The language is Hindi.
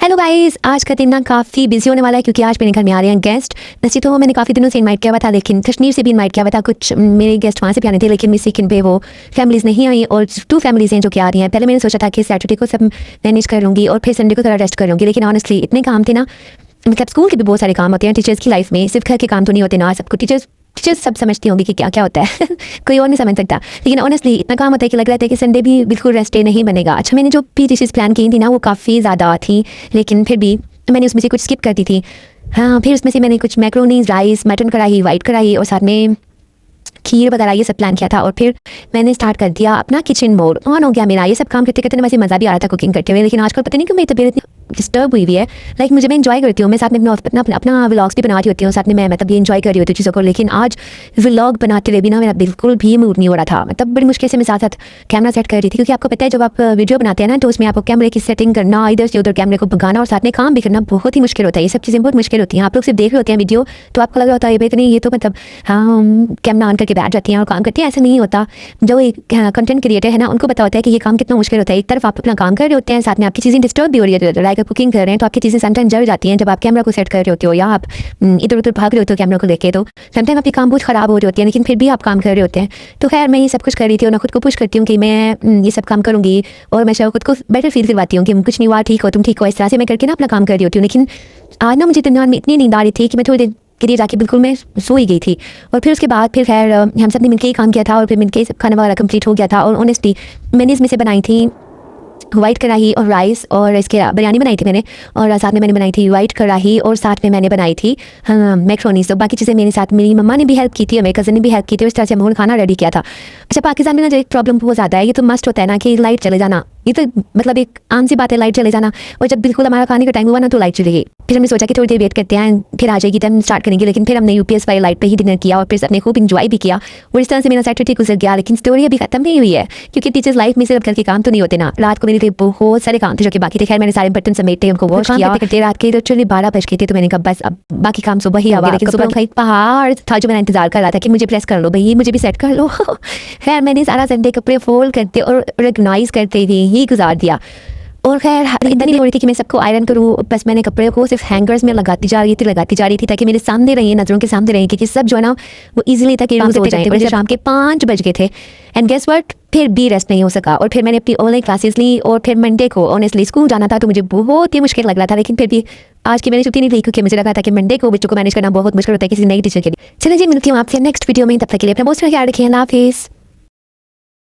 हेलो गाइस, आज का दिन ना काफ़ी बिजी होने वाला है क्योंकि आज मेरे घर में आ रहे हैं गेस्ट। वैसे तो मैंने काफ़ी दिनों से इनवाइट किया हुआ था, लेकिन कश्मीर से भी इनवाइट किया हुआ था। कुछ मेरे गेस्ट वहाँ से भी आने थे, लेकिन मिस वीकेंड पे वो फैमिलीज़ नहीं आई और 2 फैमिलीज़ हैं जो कि आ रही हैं। पहले मैंने सोचा था कि सैटरडे को सब मैनेज कर लूँगी और फिर संडे को थोड़ा रेस्ट कर लूँगी, लेकिन ऑनेस्टली इतने काम थे ना, मतलब स्कूल के भी बहुत सारे काम होते हैं टीचर्स की लाइफ में, सिर्फ घर के काम तो नहीं होते ना। सबको टीचर्स सब समझती होंगी कि क्या क्या होता है कोई और नहीं समझ सकता, लेकिन ऑनेस्टली इतना काम होता है कि लग रहा था कि संडे भी बिल्कुल रेस्ट डे नहीं बनेगा। अच्छा, मैंने जो भी डिशेज़ प्लान की थी ना वो काफ़ी ज़्यादा थी, लेकिन फिर भी मैंने उसमें से कुछ स्किप कर दी थी। हाँ, फिर उसमें से मैंने कुछ मैक्रोनीज, राइस, मटन कढ़ाई, वाइट कढ़ाई और साथ में खीर वगैरह ये सब प्लान किया था। और फिर मैंने स्टार्ट कर दिया अपना किचन मोड ऑन हो गया मेरा। ये सब काम करते करते वैसे मज़ा भी आ रहा था कुकिंग करते हुए, लेकिन आजकल पता नहीं क्यों मेरी तबीयत डिस्टर्ब हुई है। लाइक मैं एंजॉय करती हूँ, मैं साथ में अपना व्लॉग्स भी बनाती होती हूँ, साथ में मैं मतलब ये एंजॉय कर रही होती हूँ चीज़ों को। लेकिन आज व्लॉग बनाते हुए भी ना मेरा बिल्कुल भी मूड नहीं हो रहा था। मतलब बड़ी मुश्किल से मैं साथ साथ कैमरा सेट कर रही थी, क्योंकि आपको पता है जब आप वीडियो बनाते हैं ना तो उसमें आपको कैमरे की सेटिंग करना, इधर से उधर कैमरे को भगाना और साथ में काम भी करना बहुत ही मुश्किल होता है। ये सब चीज़ें बहुत मुश्किल होती हैं। आप लोग सिर्फ देख रहे होते हैं वीडियो तो आपको लग रहा होता है इतनी ये तो मतलब हाँ कैमरा ऑन करके बैठ जाती हैं और काम करती हैं। ऐसा नहीं होता। जो कंटेंट क्रिएटर है ना उनको पता होता है कि ये काम कितना मुश्किल होता है। एक तरफ आप अपना काम कर रहे होते हैं, साथ में आपकी चीज़ें डिस्टर्ब भी हो रही है। लाइक कुकिंग कर रहे हैं तो आपकी चीज़ें समटाइम जल जाती हैं जब आप कैमरा को सेट कर रहे होते हो या आप इधर उधर भाग रहे होते हो कैमरा को लेके, तो समटाइम आपकी काम बहुत ख़राब हो रही होती है, लेकिन फिर भी आप काम कर रहे होते हैं। तो खैर मैं ये सब कुछ कर रही थी और मैं खुद को पुश करती हूँ कि मैं ये सब काम करूँगी और मैं खुद को बेटर फील करवाती हूँ कि कुछ नहीं हुआ, ठीक हो, तुम ठीक हो। इस तरह से मैं करके ना अपना काम कर रही होती हूँ। लेकिन आज ना मुझे दरमियान में इतनी नींद आ रही थी कि मैं थोड़ी देर के लिए जाके बिल्कुल मैं सो ही गई थी। और फिर उसके बाद फिर खैर हम सब ने मिलकर ही काम किया था और फिर मिलकर सब खाना वगैरह कंप्लीट हो गया था। और ऑनेस्टली मैंने इसमें से बनाई थी वाइट कढ़ाई और राइस, और इसके बिरयानी बनाई थी मैंने, और साथ में मैंने बनाई थी वाइट कढ़ाई और साथ में मैंने बनाई थी मैक्रोनीस। तो बाकी चीज़ें मेरे साथ मेरी मम्मा ने भी हेल्प की थी और मेरे कज़न ने भी हेल्प की थी। उस तरह से हम खाना रेडी किया था। अच्छा, पाकिस्तान में ना जो एक प्रॉब्लम बहुत ज़्यादा है, ये तो मस्ट होता है ना कि लाइट चले जाना। ये तो मतलब एक आम सी बात है, लाइट चले जाना। और जब बिल्कुल हमारा खाने का टाइम हुआ ना तो लाइट चली गई। फिर हमने सोचा कि थोड़ी देर वेट करते हैं, फिर आ जाएगी तब स्टार्ट करेंगे। लेकिन फिर हमने यूपीएस वाली लाइट पे ही डिनर किया और फिर सबने खूब इंजॉय भी किया। और इस तरह से मेरा सैटरडे गुजर गया। लेकिन स्टोरी अभी खत्म नहीं हुई है, क्योंकि टीचर्स लाइफ में सिर्फ घर के काम तो नहीं होते ना। रात को मेरे लिए बहुत सारे काम थे जो कि बाकी थे। खैर मैंने सारे बर्तन समेटे, उनको वॉश किया करते रात के लिटरली 12 बज गए थे। तो मैंने कहा बस अब बाकी काम सुबह ही आ गया। लेकिन सुबह एक पहाड़ था जो मैंने इंतजार कर रहा था कि मुझे प्रेस कर लो भाई, मुझे भी सेट कर लो खैर मैंने सारा संडे कपड़े फोल्ड करते और ऑर्गेनाइज करते हुए ही गुजार दिया। और खैर इतनी हो रही थी कि मैं सबको आयरन करूँ, बस मैंने कपड़े को सिर्फ हैंगर्स में लगाती जा रही थी ताकि मेरे सामने रही, नज़रों के सामने रही, क्योंकि सब जो है ना वो इजीली तक हो जाए। शाम के 5 बज गए थे एंड गेस व्हाट, फिर भी रेस्ट नहीं हो सका। और फिर मैंने अपनी ऑनलाइन क्लासेस ली और फिर मंडे को ऑनेस्टली स्कूल जाना था तो मुझे बहुत ही मुश्किल लग रहा था। लेकिन फिर भी आज की मैंने छुट्टी नहीं ली क्योंकि मुझे लगा था कि मंडे को बच्चों को मैनेज करना बहुत मुश्किल होता है किसी नई टीचर के लिए। चलिए जी, मिलती हूँ आपसे नेक्स्ट वीडियो में। तब तक के लिए अपना बहुत ख्याल रखिए। अल्लाह हाफिज़।